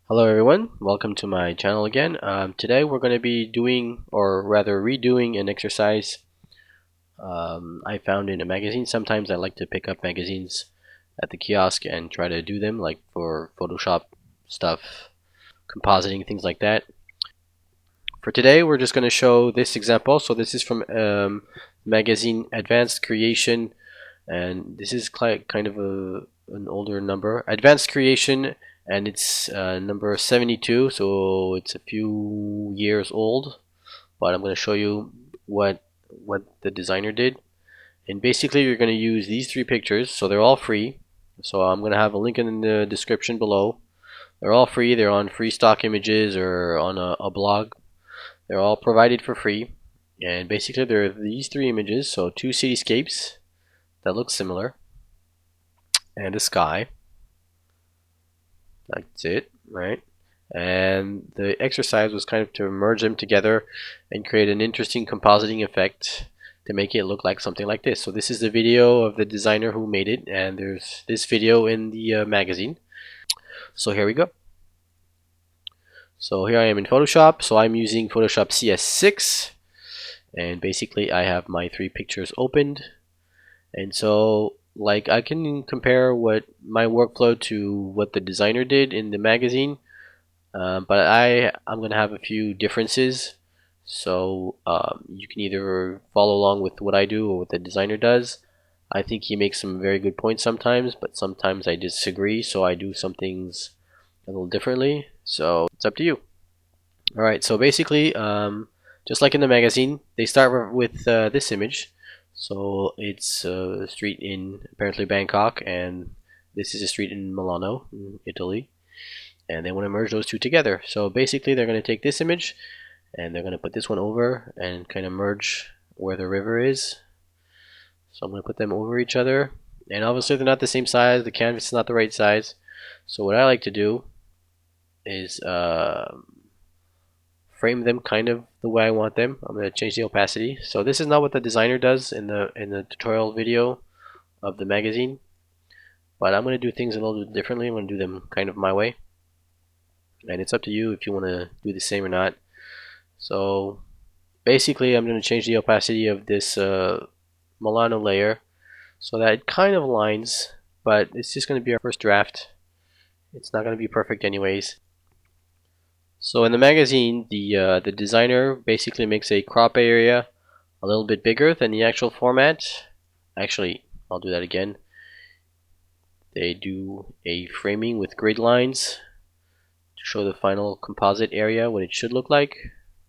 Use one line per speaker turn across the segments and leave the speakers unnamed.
Hello everyone, welcome to my channel again. Today we're going to be doing, or rather redoing, an exercise I found in a magazine. Sometimes I like to pick up magazines at the kiosk and try to do them, like for Photoshop stuff, compositing, things like that. For today we're just going to show this example. So this is from magazine Advanced Creation, and this is kind of an older number. Advanced Creation, and it's number 72, so it's a few years old, but I'm going to show you what the designer did. And basically you're going to use these three pictures, so they're all free. So I'm going to have a link in the description below. They're all free. They're on free stock images or on a blog. They're all provided for free, and basically there are these three images. So two cityscapes that look similar, and a sky. That's it, right? And the exercise was kind of to merge them together and create an interesting compositing effect to make it look like something like this. So this is the video of the designer who made it, and there's this video in the magazine. So here we go. So here I am in Photoshop. So I'm using Photoshop CS6, and basically I have my three pictures opened. And so like I can compare what my workflow to what the designer did in the magazine, but I'm gonna have a few differences. So you can either follow along with what I do or what the designer does. I think he makes some very good points sometimes, but sometimes I disagree, so I do some things a little differently. So it's up to you. Alright, so basically, just like in the magazine, they start with this image. So it's a street in apparently Bangkok, and this is a street in Milano, in Italy. And they want to merge those two together. So basically they're going to take this image and they're going to put this one over and kind of merge where the river is. So I'm going to put them over each other, and obviously they're not the same size, the canvas is not the right size. So what I like to do is frame them kind of the way I want them. I'm going to change the opacity. So this is not what the designer does in the tutorial video of the magazine, but I'm going to do things a little bit differently. I'm going to do them kind of my way, and it's up to you if you want to do the same or not. So basically I'm going to change the opacity of this Milano layer so that it kind of aligns, but it's just going to be our first draft. It's not going to be perfect anyways. So in the magazine, the designer basically makes a crop area a little bit bigger than the actual format. Actually, I'll do that again. They do a framing with grid lines to show the final composite area, what it should look like,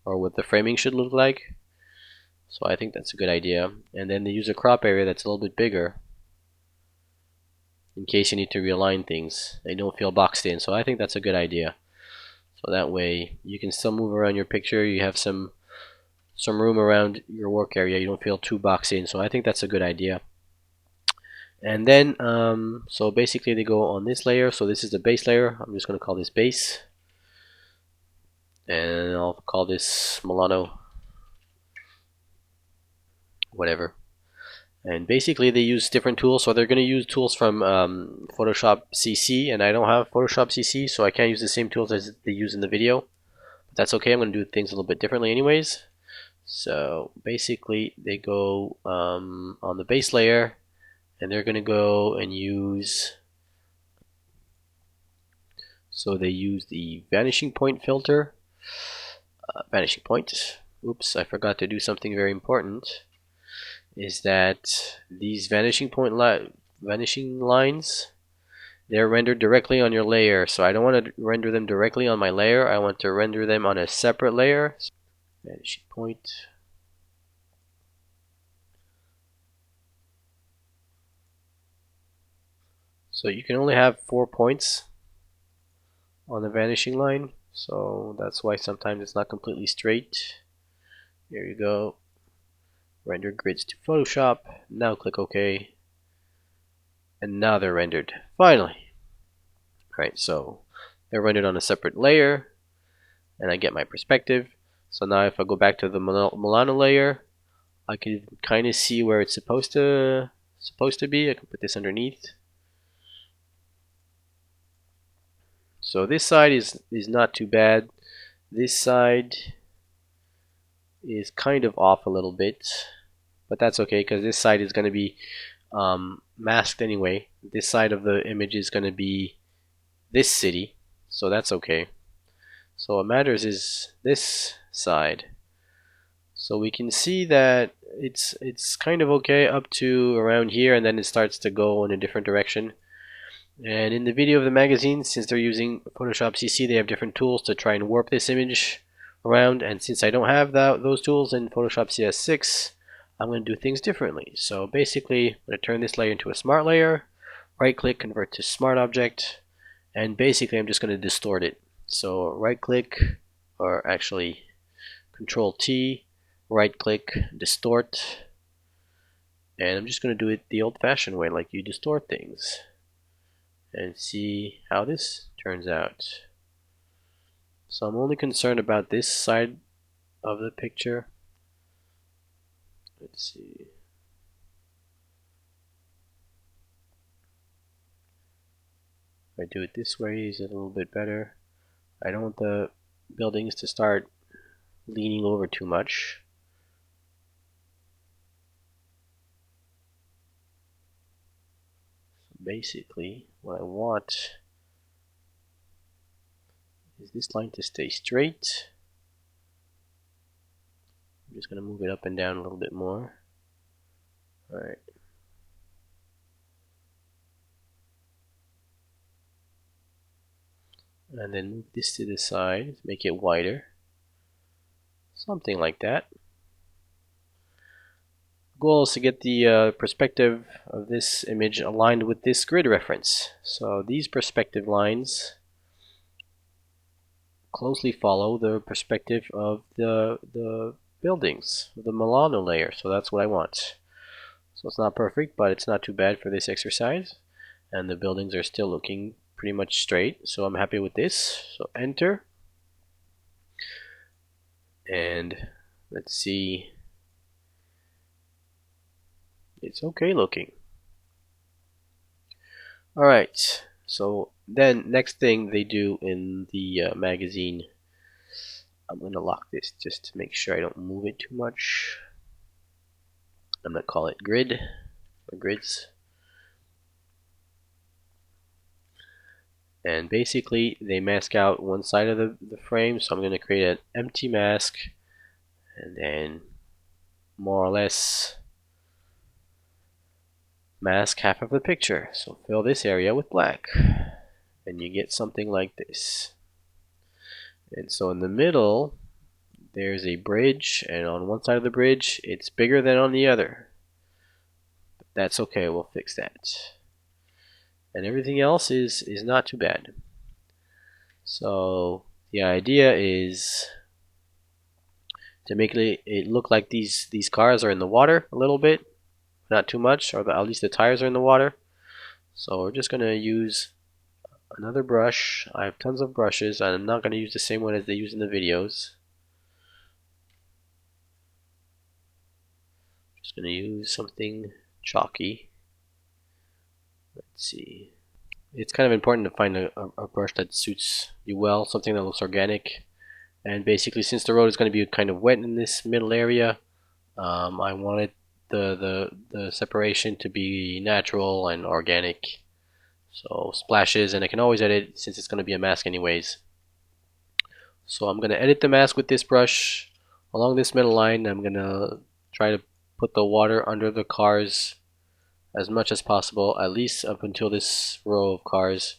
or what the framing should look like. So I think that's a good idea. And then they use a crop area that's a little bit bigger in case you need to realign things. They don't feel boxed in, so I think that's a good idea. So that way you can still move around your picture. You have some room around your work area. You don't feel too boxed in. So I think that's a good idea. And then so basically they go on this layer. So this is the base layer. I'm just going to call this base, and I'll call this Milano, whatever. And basically they use different tools. So they're going to use tools from Photoshop CC, and I don't have Photoshop CC, so I can't use the same tools as they use in the video. But that's okay. I'm going to do things a little bit differently anyways. So basically they go on the base layer, and they're going to go and use, so they use the vanishing point filter. Vanishing point. Oops, I forgot to do something very important. Is that these vanishing lines, they're rendered directly on your layer. So I don't want to render them directly on my layer. I want to render them on a separate layer. Vanishing point. So you can only have 4 points on the vanishing line. So that's why sometimes it's not completely straight. There you go. Render grids to Photoshop. Now click OK. And now they're rendered. Finally. Right, so they're rendered on a separate layer, and I get my perspective. So now if I go back to the Milano layer, I can kind of see where it's supposed to be. I can put this underneath. So this side is not too bad. This side is kind of off a little bit, but that's okay because this side is going to be masked anyway. This side of the image is going to be this city, so that's okay. So what matters is this side. So we can see that it's kind of okay up to around here, and then it starts to go in a different direction. And in the video of the magazine, since they're using Photoshop CC, they have different tools to try and warp this image around. And since I don't have those tools in Photoshop CS6, I'm going to do things differently. So basically, I'm going to turn this layer into a smart layer, right click, convert to smart object, and basically I'm just going to distort it. So right click, or actually Control T, right click, distort, and I'm just going to do it the old fashioned way, like you distort things, and see how this turns out. So I'm only concerned about this side of the picture. Let's see. If I do it this way, is it a little bit better? I don't want the buildings to start leaning over too much. So basically, what I want is this line to stay straight. I'm just going to move it up and down a little bit more. Alright. And then move this to the side, make it wider. Something like that. The goal is to get the perspective of this image aligned with this grid reference. So these perspective lines closely follow the perspective of the buildings, the Milano layer. So that's what I want. So it's not perfect, but it's not too bad for this exercise. And the buildings are still looking pretty much straight, so I'm happy with this. So enter, and let's see, it's okay looking. Alright, so then next thing they do in the magazine, I'm going to lock this just to make sure I don't move it too much. I'm going to call it grid, or grids. And basically they mask out one side of the frame, so I'm going to create an empty mask and then more or less mask half of the picture. So fill this area with black and you get something like this. And so in the middle there's a bridge, and on one side of the bridge it's bigger than on the other. But that's okay, we'll fix that. And everything else is not too bad. So the idea is to make it look like these cars are in the water a little bit, not too much, or at least the tires are in the water. So we're just going to use another brush. I have tons of brushes, and I'm not going to use the same one as they use in the videos. Just going to use something chalky. Let's see. It's kind of important to find a brush that suits you well, something that looks organic. And basically, since the road is going to be kind of wet in this middle area, I wanted the separation to be natural and organic. So splashes, and I can always edit since it's going to be a mask anyways. So I'm going to edit the mask with this brush along this middle line. I'm going to try to put the water under the cars as much as possible, at least up until this row of cars,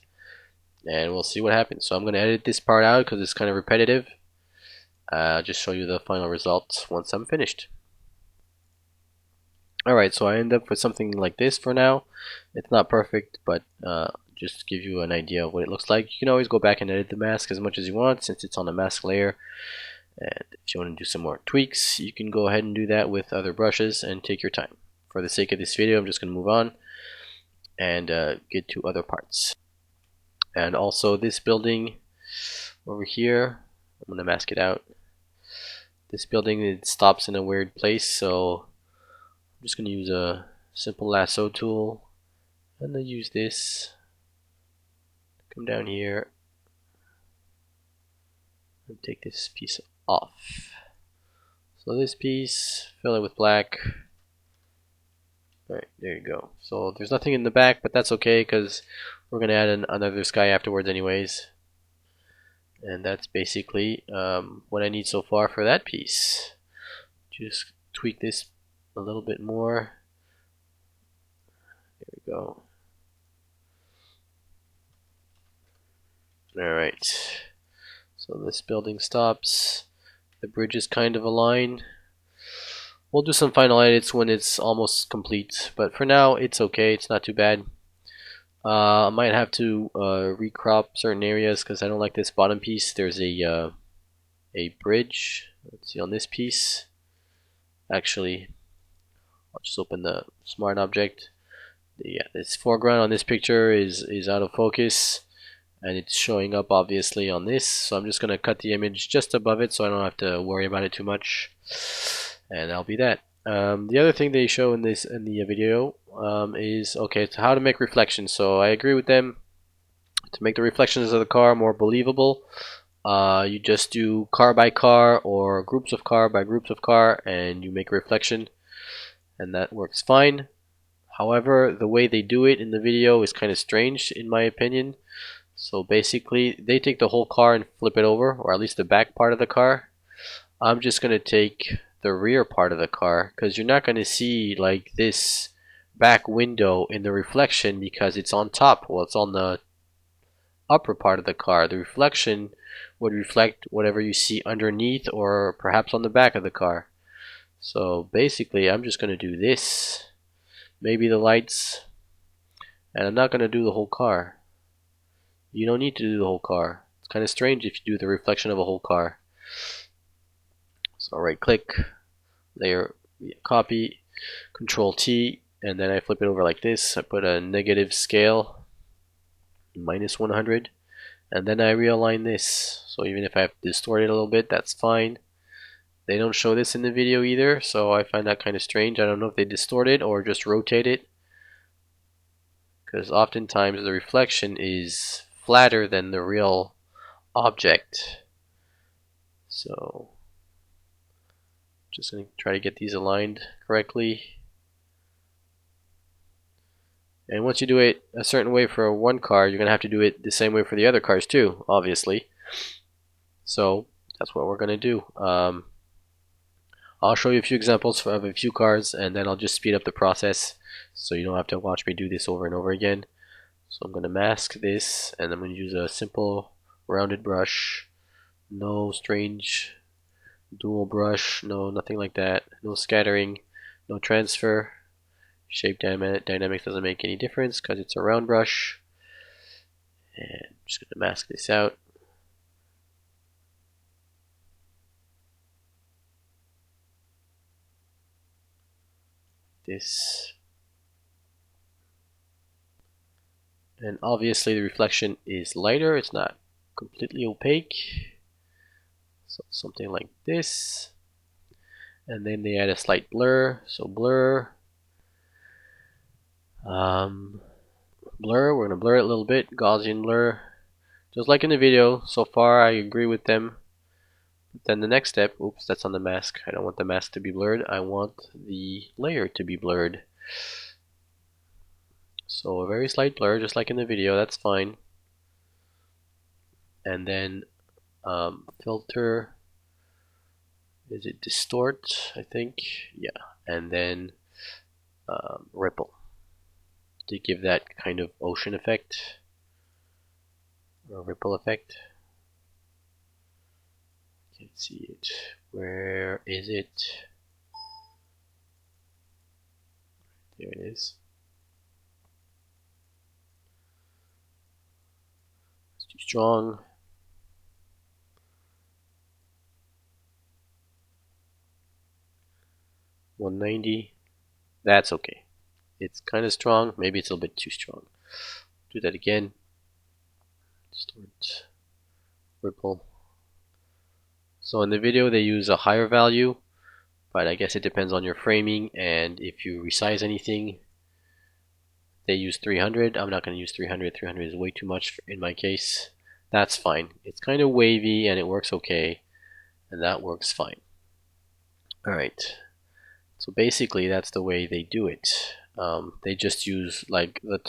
and we'll see what happens. So I'm going to edit this part out because it's kind of repetitive. I'll just show you the final result once I'm finished. Alright, so I end up with something like this for now. It's not perfect, but just to give you an idea of what it looks like. You can always go back and edit the mask as much as you want since it's on the mask layer. And if you want to do some more tweaks, you can go ahead and do that with other brushes and take your time. For the sake of this video, I'm just going to move on and get to other parts. And also this building over here, I'm going to mask it out. This building, it stops in a weird place, so I'm just going to use a simple lasso tool and then use this. Come down here and take this piece off. So this piece, fill it with black. Alright, there you go. So there's nothing in the back, but that's okay because we're going to add another sky afterwards anyways. And that's basically what I need so far for that piece. Just tweak this a little bit more. There we go. Alright. So this building stops. The bridge is kind of aligned. We'll do some final edits when it's almost complete, but for now it's okay, it's not too bad. I might have to recrop certain areas because I don't like this bottom piece. There's a bridge. Let's see on this piece. Actually, I'll just open the smart object. Yeah, this foreground on this picture is out of focus, and it's showing up obviously on this. So I'm just gonna cut the image just above it so I don't have to worry about it too much. And that'll be that. The other thing they show in the video is okay, so how to make reflections. So I agree with them. To make the reflections of the car more believable, you just do car by car or groups of car by groups of car, and you make a reflection, and that works fine. However, the way they do it in the video is kind of strange in my opinion. So basically, they take the whole car and flip it over, or at least the back part of the car. I'm just going to take the rear part of the car because you're not going to see like this back window in the reflection because it's on top. Well, it's on the upper part of the car. The reflection would reflect whatever you see underneath or perhaps on the back of the car. So basically I'm just going to do this, maybe the lights, and I'm not going to do the whole car. You don't need to do the whole car. It's kind of strange if you do the reflection of a whole car. So right click, layer, copy, control T, and then I flip it over like this. I put a negative scale, -100, and then I realign this. So even if I have to distort it a little bit, that's fine. They don't show this in the video either, so I find that kind of strange. I don't know if they distort it or just rotate it, because oftentimes the reflection is flatter than the real object. So just going to try to get these aligned correctly. And once you do it a certain way for one car, you're going to have to do it the same way for the other cars too, obviously. So that's what we're going to do. I'll show you a few examples of a few cars, and then I'll just speed up the process so you don't have to watch me do this over and over again. So I'm going to mask this, and I'm going to use a simple rounded brush. No strange dual brush, no, nothing like that. No scattering, no transfer. Shape dynamics doesn't make any difference because it's a round brush. And I'm just going to mask this out. This. And obviously the reflection is lighter, it's not completely opaque. So something like this. And then they add a slight blur. So blur. Blur, we're going to blur it a little bit. Gaussian blur. Just like in the video, so far I agree with them. But then the next step, oops, that's on the mask. I don't want the mask to be blurred. I want the layer to be blurred. So a very slight blur, just like in the video, that's fine. And then filter, is it distort, I think? Yeah, and then ripple to give that kind of ocean effect, or ripple effect. Can't see it. Where is it? There it is. It's too strong. $190. That's okay. It's kind of strong. Maybe it's a little bit too strong. Do that again. Distort. Ripple. So in the video they use a higher value, but I guess it depends on your framing and if you resize anything. They use 300. I'm not going to use 300. 300 is way too much in my case. That's fine. It's kind of wavy and it works okay, and that works fine. Alright, so basically that's the way they do it. They just use like the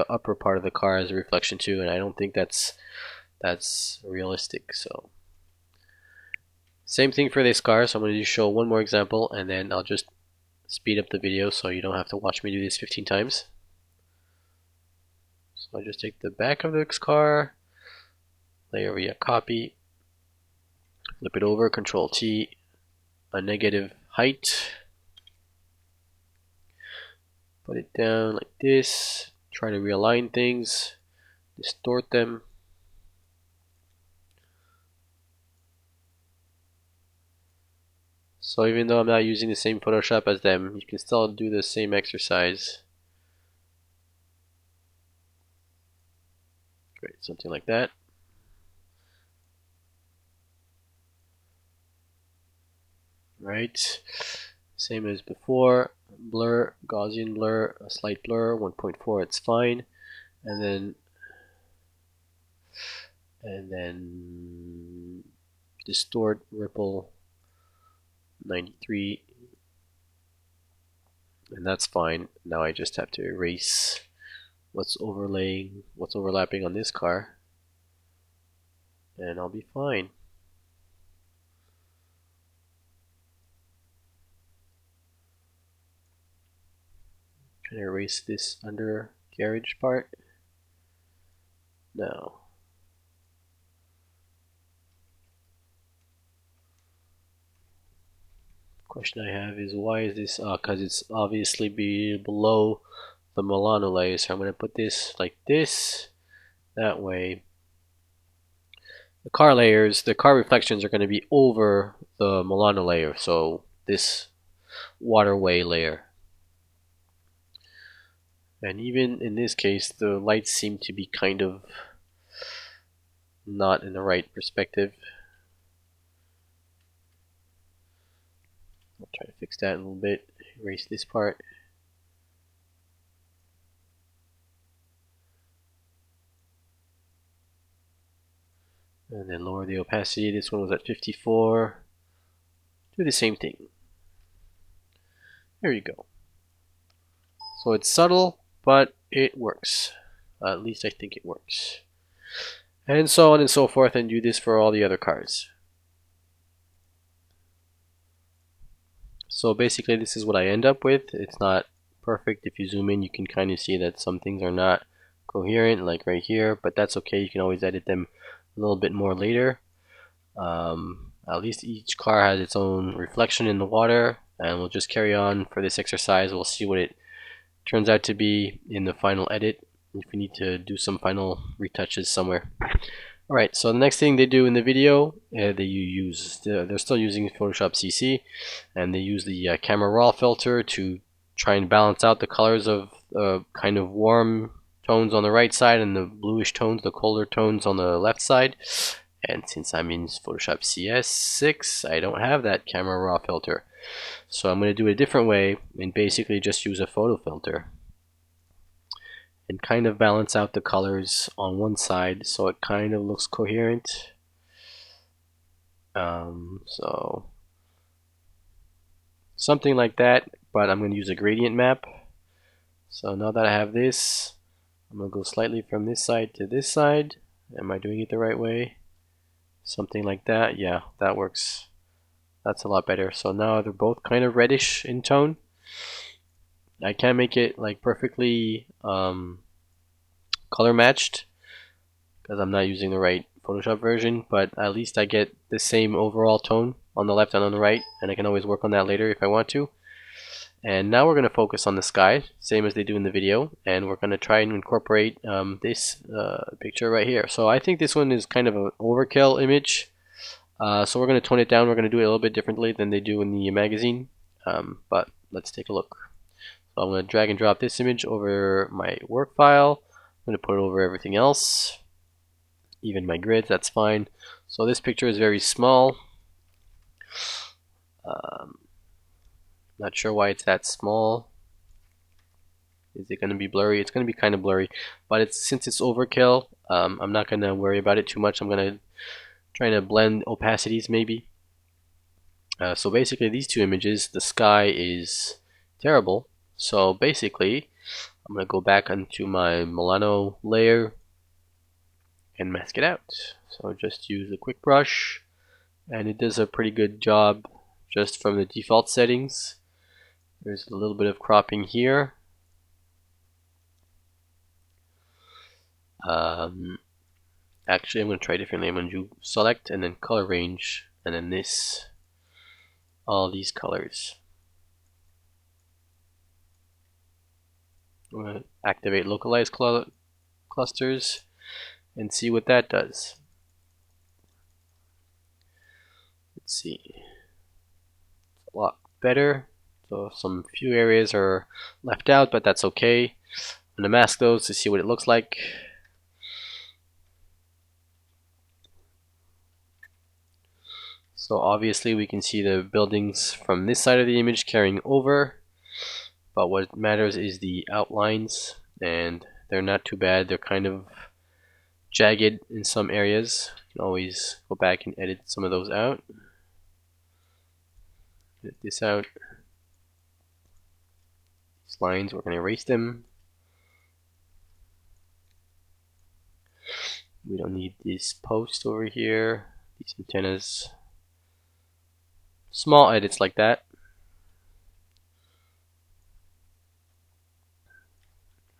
upper part of the car as a reflection too, and I don't think that's realistic. So same thing for this car. So I'm going to just show one more example, and then I'll just speed up the video so you don't have to watch me do this 15 times. So I just take the back of this car, layer via copy, flip it over, Control T, a negative height, put it down like this, try to realign things, distort them. So even though I'm not using the same Photoshop as them, you can still do the same exercise. Great, something like that. Right, same as before. Blur, Gaussian blur, a slight blur, 1.4, it's fine. And then distort, ripple, 93, and that's fine. Now I just have to erase what's overlapping on this car, and I'll be fine. Can I erase this undercarriage part? No. Question I have is, why is this? Because it's obviously below the Milano layer. So I'm going to put this like this. That way, the car reflections are going to be over the Milano layer. So this waterway layer. And even in this case, the lights seem to be kind of not in the right perspective. I'll try to fix that a little bit. Erase this part. And then lower the opacity. This one was at 54. Do the same thing. There you go. So it's subtle, but it works. At least I think it works. And so on and so forth, and do this for all the other cars. So basically this is what I end up with. It's not perfect. If you zoom in, you can kind of see that some things are not coherent, like right here, but that's okay. You can always edit them a little bit more later. At least each car has its own reflection in the water, and we'll just carry on for this exercise. We'll see what it turns out to be in the final edit, if we need to do some final retouches somewhere. Alright, so the next thing they do in the video, they're still using Photoshop CC, and they use the camera raw filter to try and balance out the colors of kind of warm tones on the right side and the bluish tones, the colder tones on the left side. And since I'm in Photoshop CS6, I don't have that camera raw filter. So I'm going to do it a different way and basically just use a photo filter and kind of balance out the colors on one side so it kind of looks coherent. So something like that, but I'm going to use a gradient map. So now that I have this, I'm going to go slightly from this side to this side. Am I doing it the right way? Something like that. Yeah, that works. That's a lot better. So now they're both kind of reddish in tone. I can't make it like perfectly color matched because I'm not using the right Photoshop version, but at least I get the same overall tone on the left and on the right, and I can always work on that later if I want to. And now we're going to focus on the sky, same as they do in the video, and we're going to try and incorporate this picture right here. So I think this one is kind of an overkill image, so we're going to tone it down. We're going to do it a little bit differently than they do in the magazine, but let's take a look. So I'm going to drag and drop this image over my work file. I'm going to put it over everything else, even my grids, that's fine. So this picture is very small. Not sure why it's that small. Is it going to be blurry? It's going to be kind of blurry, but since it's overkill, I'm not going to worry about it too much. I'm going to try to blend opacities maybe. So basically these two images, the sky is terrible. So basically I'm going to go back onto my Milano layer and mask it out. So just use a quick brush, and it does a pretty good job just from the default settings. There's a little bit of cropping here. Actually, I'm going to try differently. I'm going to do select and then color range, and then all these colors. I'm going to activate localized clusters and see what that does. Let's see. It's a lot better. So some few areas are left out, but that's okay. I'm going to mask those to see what it looks like. So obviously we can see the buildings from this side of the image carrying over, but what matters is the outlines, and they're not too bad. They're kind of jagged in some areas. You can always go back and edit some of those out. Edit this out. These lines, we're going to erase them. We don't need this post over here, these antennas. Small edits like that.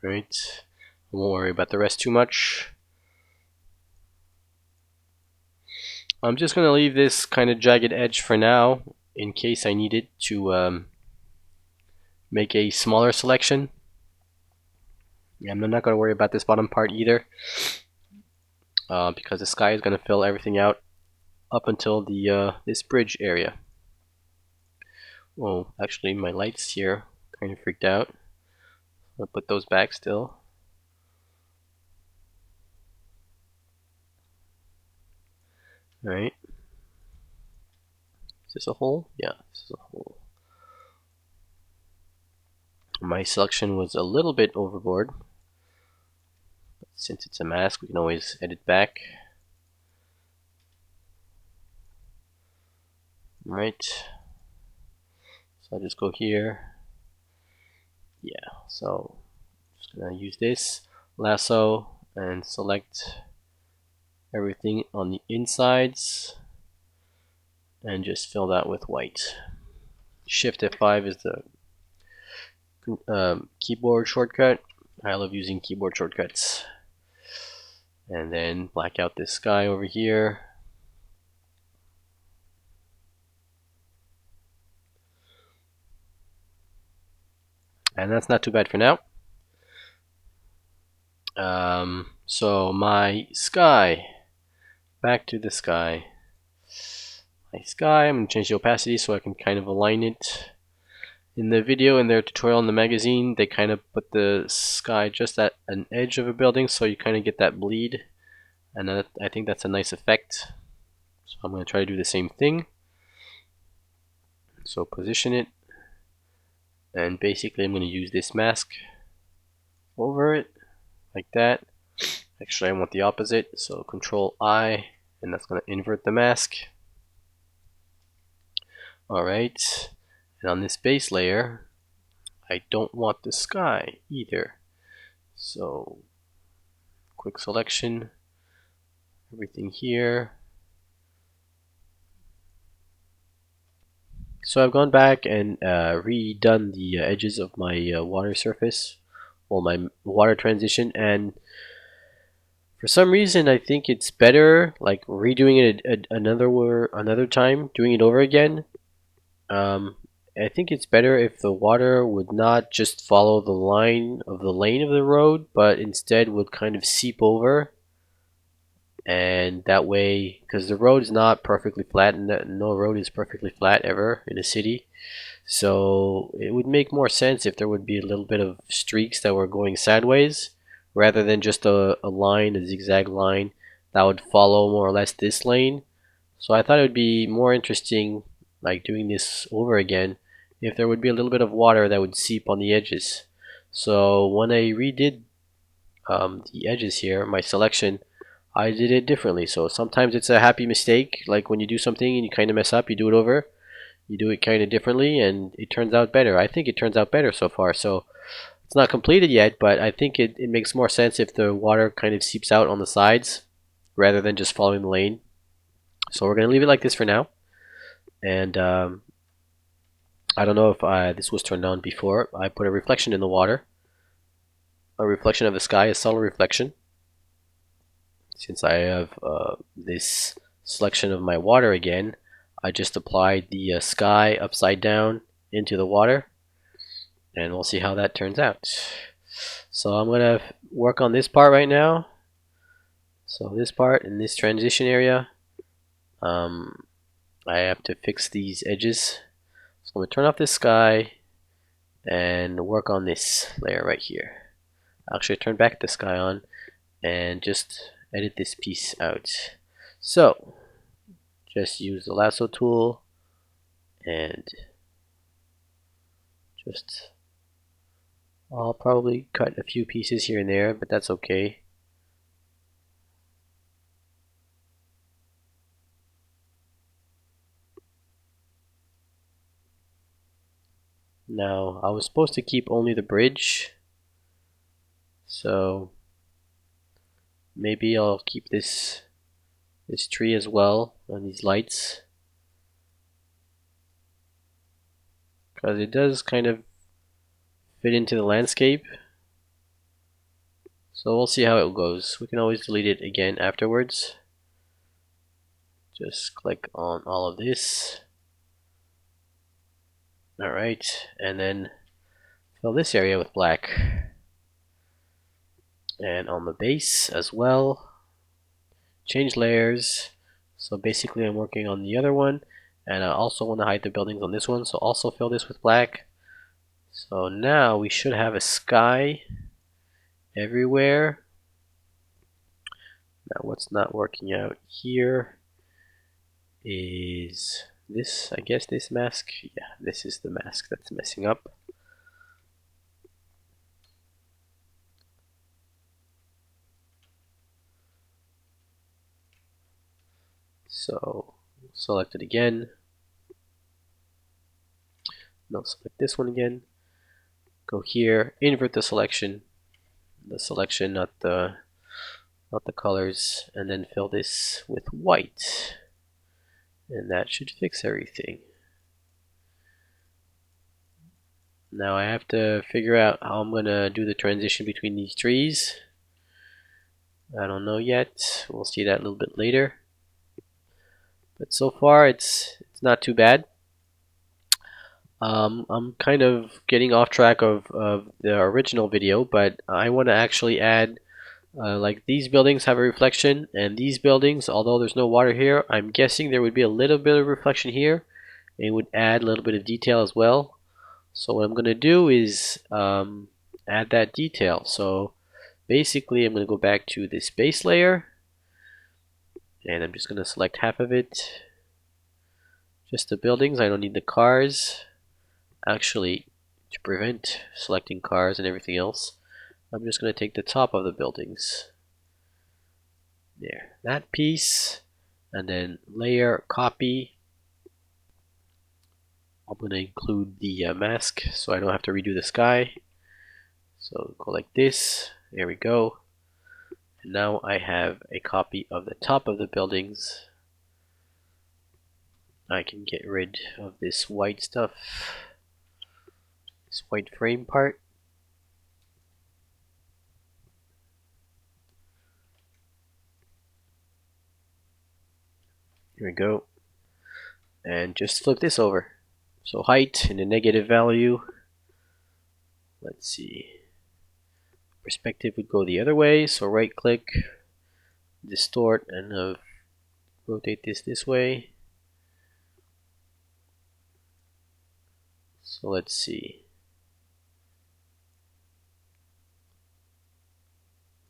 Right. I won't worry about the rest too much. I'm just going to leave this kind of jagged edge for now in case I need it to make a smaller selection. I'm not going to worry about this bottom part either, because the sky is going to fill everything out up until the this bridge area. Oh, actually my lights here kind of freaked out. I'll put those back still. Alright. Is this a hole? Yeah, this is a hole. My selection was a little bit overboard, but since it's a mask, we can always edit back. Right. So I'll just go here. Yeah, so I'm just gonna use this lasso and select everything on the insides and just fill that with white. Shift F5 is the keyboard shortcut. I love using keyboard shortcuts. And then black out this sky over here. And that's not too bad for now. So my sky, back to the sky. My sky, I'm going to change the opacity so I can kind of align it. In the video, in their tutorial in the magazine, they kind of put the sky just at an edge of a building, so you kind of get that bleed, and I think that's a nice effect. So I'm going to try to do the same thing. So position it, and basically I'm going to use this mask over it, like that. Actually, I want the opposite, so Control I, and that's going to invert the mask. Alright. And on this base layer, I don't want the sky either. So, quick selection, everything here. So I've gone back and redone the edges of my water surface, well, my water transition, and for some reason I think it's better, like redoing it another time, doing it over again. I think it's better if the water would not just follow the line of the lane of the road, but instead would kind of seep over. And that way, because the road is not perfectly flat, and no road is perfectly flat ever in a city, so it would make more sense if there would be a little bit of streaks that were going sideways, rather than just a line, a zigzag line that would follow more or less this lane. So I thought it would be more interesting, like doing this over again, if there would be a little bit of water that would seep on the edges. So when I redid the edges here, my selection, I did it differently. So sometimes it's a happy mistake, like when you do something and you kind of mess up, you do it over, you do it kind of differently, and it turns out better. I think it turns out better so far. So it's not completed yet, but I think it makes more sense if the water kind of seeps out on the sides rather than just following the lane. So we're going to leave it like this for now. And I don't know if this was turned on before. I put a reflection in the water. A reflection of the sky, a subtle reflection. Since I have this selection of my water again, I just applied the sky upside down into the water, and we'll see how that turns out. So I'm going to work on this part right now. So this part in this transition area, I have to fix these edges. So I'm going to turn off this sky and work on this layer right here. Actually turn back the sky on and just edit this piece out. So just use the lasso tool and just, I'll probably cut a few pieces here and there, but that's okay. Now I was supposed to keep only the bridge, so maybe I'll keep this tree as well and these lights, because it does kind of fit into the landscape. So we'll see how it goes. We can always delete it again afterwards. Just click on all of this. Alright, and then fill this area with black. And on the base as well, change layers. So basically I'm working on the other one, and I also want to hide the buildings on this one, so also fill this with black. So now we should have a sky everywhere. Now what's not working out here is this, I guess this mask. Yeah, this is the mask that's messing up. So select it again. No, select this one again. Go here, invert the selection, not the colors, and then fill this with white. And that should fix everything. Now I have to figure out how I'm gonna do the transition between these trees. I don't know yet. We'll see that a little bit later. But so far it's not too bad. I'm kind of getting off track of the original video, but I want to actually add like these buildings have a reflection, and these buildings, although there's no water here, I'm guessing there would be a little bit of reflection here. It would add a little bit of detail as well. So what I'm going to do is add that detail. So basically I'm going to go back to this base layer, and I'm just going to select half of it. Just the buildings, I don't need the cars. Actually, to prevent selecting cars and everything else, I'm just going to take the top of the buildings. There, that piece, and then layer, copy. I'm going to include the mask so I don't have to redo the sky. So go like this, there we go. And now I have a copy of the top of the buildings. I can get rid of this white stuff, this white frame part. Here we go. And just flip this over. So height in a negative value. Let's see. Perspective would go the other way. So right click, distort, and rotate this way. So let's see.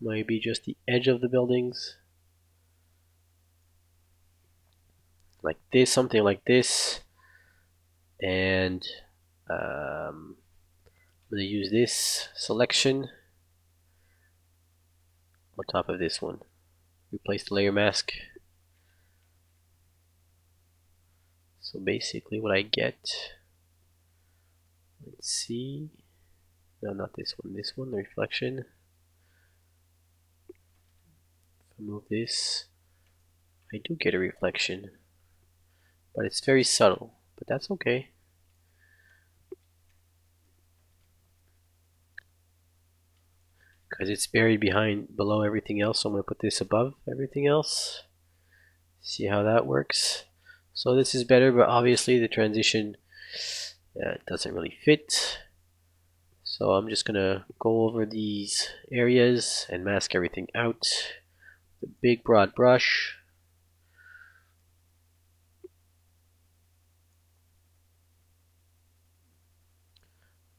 Maybe just the edge of the buildings. Like this, something like this. And I'm going to use this selection on top of this one. Replace the layer mask. So basically what I get, let's see, no, not this one, the reflection. If I move this, I do get a reflection, but it's very subtle, but that's okay. Because it's buried below everything else, so I'm going to put this above everything else. See how that works. So this is better, but obviously the transition doesn't really fit. So I'm just gonna go over these areas and mask everything out. The big broad brush.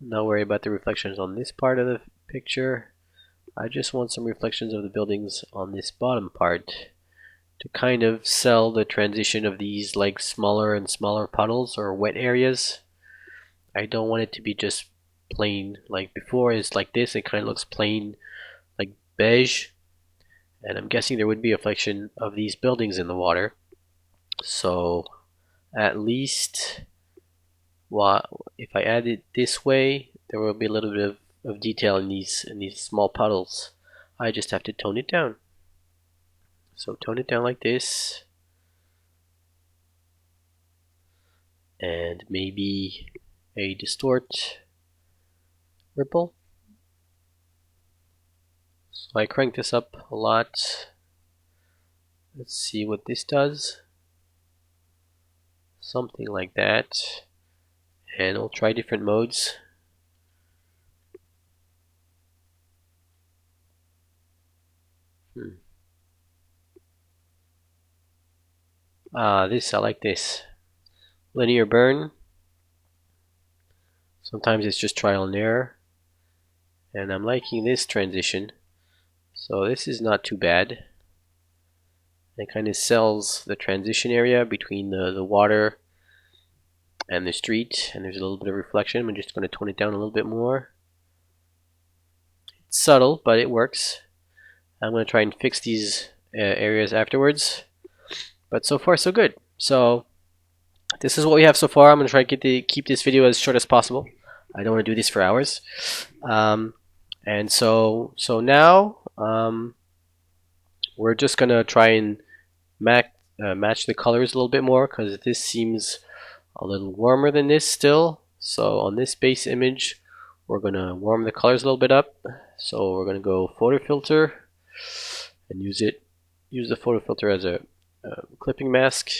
Not worry about the reflections on this part of the picture. I just want some reflections of the buildings on this bottom part to kind of sell the transition of these like smaller and smaller puddles or wet areas. I don't want it to be just plain like before. It's like this, it kind of looks plain like beige, and I'm guessing there would be a reflection of these buildings in the water. So at least if I add it this way, there will be a little bit of detail in these small puddles. I just have to tone it down. So tone it down like this, and maybe a distort ripple. So I crank this up a lot. Let's see what this does. Something like that. And we'll try different modes. This, I like this. Linear burn. Sometimes it's just trial and error. And I'm liking this transition. So this is not too bad. It kind of sells the transition area between the water and the street, and there's a little bit of reflection. I'm just going to tone it down a little bit more. It's subtle, but it works. I'm going to try and fix these areas afterwards. But so far, so good. So this is what we have so far. I'm going to try to keep this video as short as possible. I don't want to do this for hours. And so now we're just going to try and match the colors a little bit more, because this seems a little warmer than this still. So on this base image, we're going to warm the colors a little bit up. So we're going to go photo filter and use the photo filter as a clipping mask.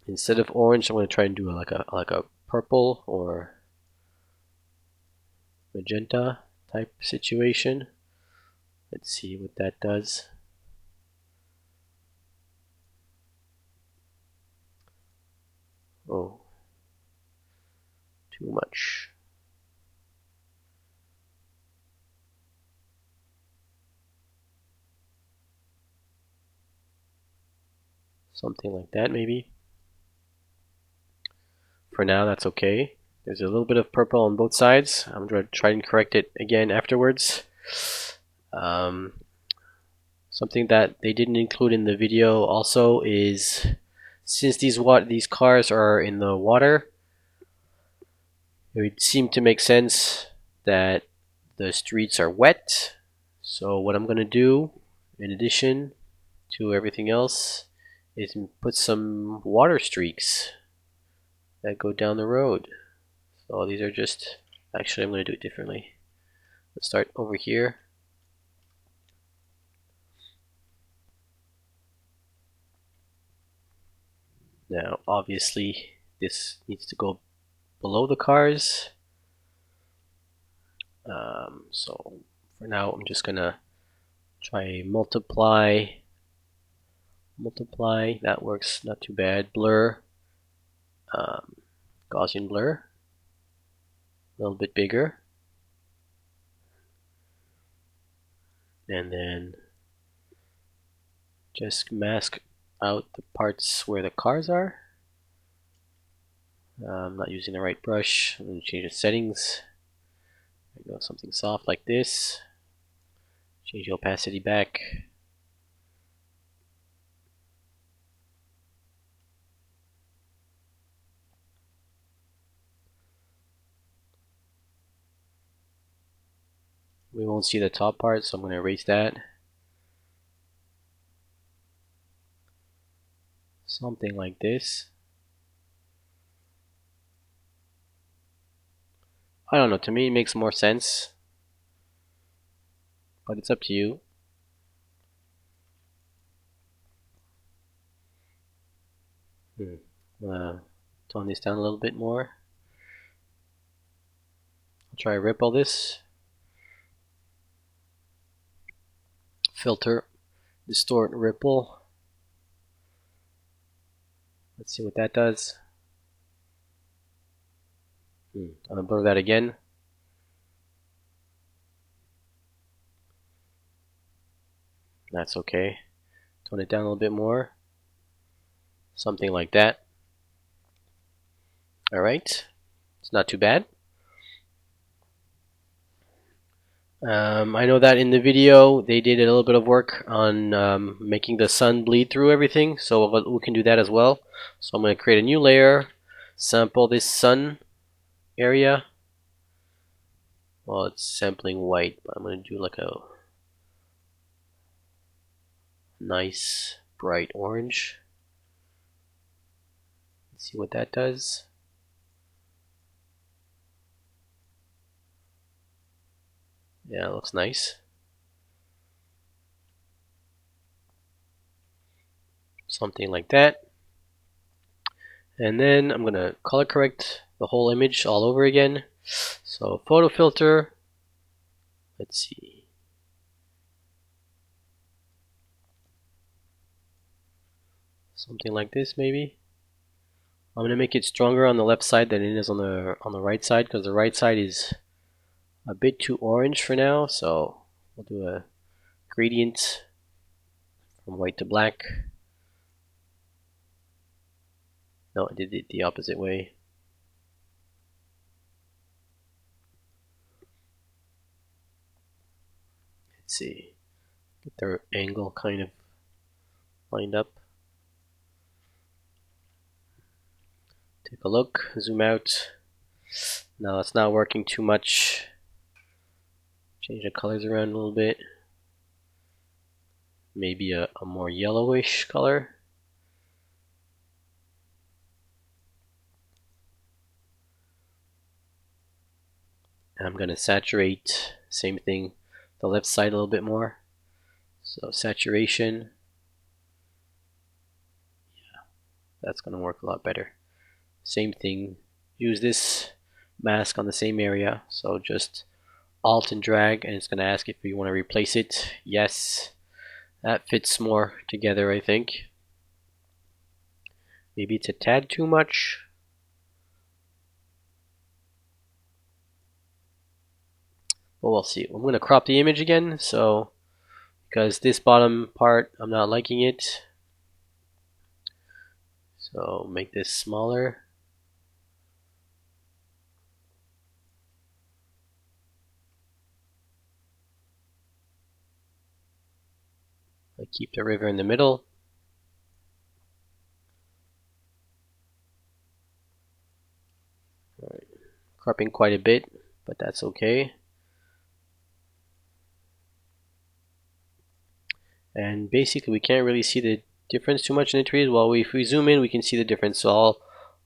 Instead of orange, I'm going to try and do like a purple or magenta type situation. Let's see what that does. Oh, too much. Something like that maybe. For now, that's okay. There's a little bit of purple on both sides. I'm going to try and correct it again afterwards. Something that they didn't include in the video also is, since these cars are in the water, it would seem to make sense that the streets are wet. So what I'm going to do, in addition to everything else, is put some water streaks that go down the road. So these are just, actually I'm going to do it differently. Let's start over here. Now obviously this needs to go below the cars. So for now I'm just gonna try multiply. That works not too bad. Blur, Gaussian blur, a little bit bigger, and then just mask out the parts where the cars are. I'm not using the right brush. I'm going to change the settings. Go something soft like this. Change the opacity back. We won't see the top part, so I'm going to erase that. Something like this. I don't know, to me it makes more sense, but it's up to you. Tone this down a little bit more. I'll try to ripple this. Filter, distort, ripple. Let's see what that does. I'll blur that again. That's okay. Tone it down a little bit more. Something like that. Alright. It's not too bad. I know that in the video they did a little bit of work on making the sun bleed through everything, so we can do that as well. So I'm going to create a new layer, sample this sun area. Well, it's sampling white, but I'm going to do like a nice bright orange. Let's see what that does. Yeah, it looks nice. Something like that. And then I'm going to color correct the whole image all over again. So photo filter, let's see. Something like this maybe. I'm going to make it stronger on the left side than it is on the right side, because the right side is a bit too orange for now. So we'll do a gradient from white to black. No, I did it the opposite way. Let's see. Get their angle kind of lined up. Take a look, zoom out. Now it's not working too much. Change the colors around a little bit. Maybe a more yellowish color. And I'm going to saturate, same thing, the left side a little bit more. So saturation. Yeah, that's going to work a lot better. Same thing, use this mask on the same area. So just Alt and drag, and it's going to ask if you want to replace it. Yes, that fits more together, I think. Maybe it's a tad too much. But we'll see. I'm going to crop the image again, so because this bottom part, I'm not liking it. So make this smaller. I keep the river in the middle. All right. Cropping quite a bit, but that's okay. And basically we can't really see the difference too much in the trees. Well, if we zoom in, we can see the difference. So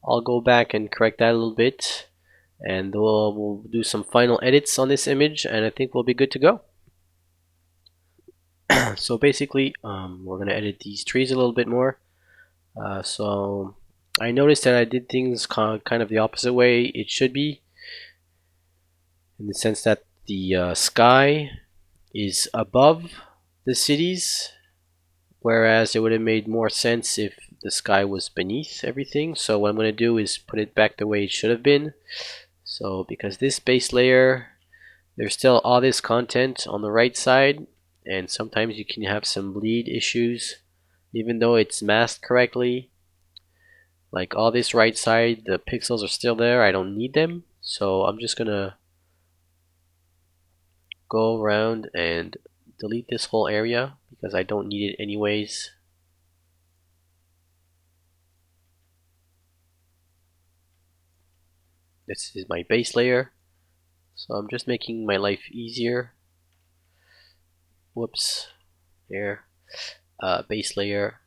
I'll go back and correct that a little bit, and we'll do some final edits on this image, and I think we'll be good to go. So basically, we're going to edit these trees a little bit more. So I noticed that I did things kind of the opposite way it should be, in the sense that the sky is above the cities, whereas it would have made more sense if the sky was beneath everything. So what I'm going to do is put it back the way it should have been. So because this base layer, there's still all this content on the right side, and sometimes you can have some bleed issues even though it's masked correctly. Like all this right side, the pixels are still there. I don't need them. So I'm just gonna go around and delete this whole area because I don't need it anyways. This is my base layer. So I'm just making my life easier. Whoops. There. Base layer.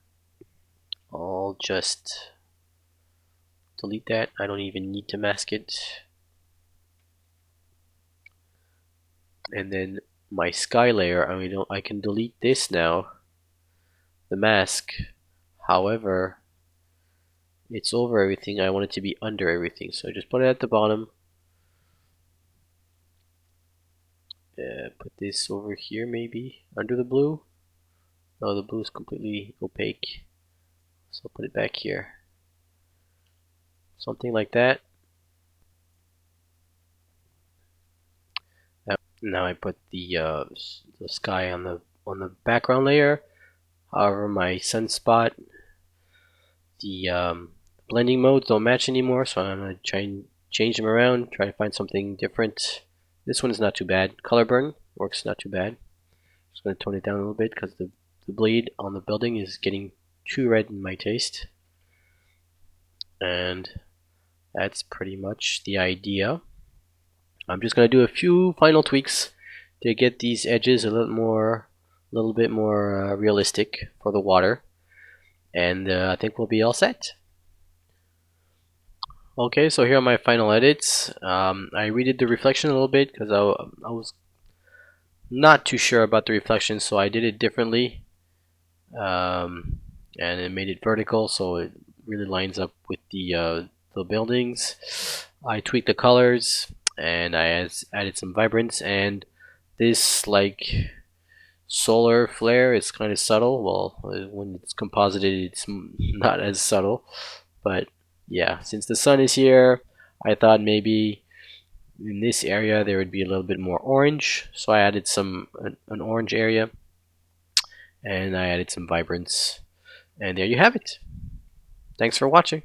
I'll just delete that. I don't even need to mask it. And then my sky layer, I can delete this now, the mask. However, it's over everything. I want it to be under everything, so just put it at the bottom. Put this over here, maybe under the blue. No, the blue is completely opaque, so put it back here, something like that. Now I put the sky on the background layer. However, my sunspot, the blending modes don't match anymore, so I'm gonna try and change them around. Try to find something different. This one is not too bad. Color burn works not too bad. Just gonna tone it down a little bit because the bleed on the building is getting too red in my taste. And that's pretty much the idea. I'm just gonna do a few final tweaks to get these edges a little bit more realistic for the water, and I think we'll be all set. Okay, so here are my final edits. I redid the reflection a little bit because I was not too sure about the reflection, so I did it differently, and it made it vertical, so it really lines up with the buildings. I tweaked the colors, and I added some vibrance, and this like solar flare is kind of subtle. Well, when it's composited, it's not as subtle, but yeah, since the sun is here, I thought maybe in this area there would be a little bit more orange, so I added an orange area, and I added some vibrance, and there you have it. Thanks for watching.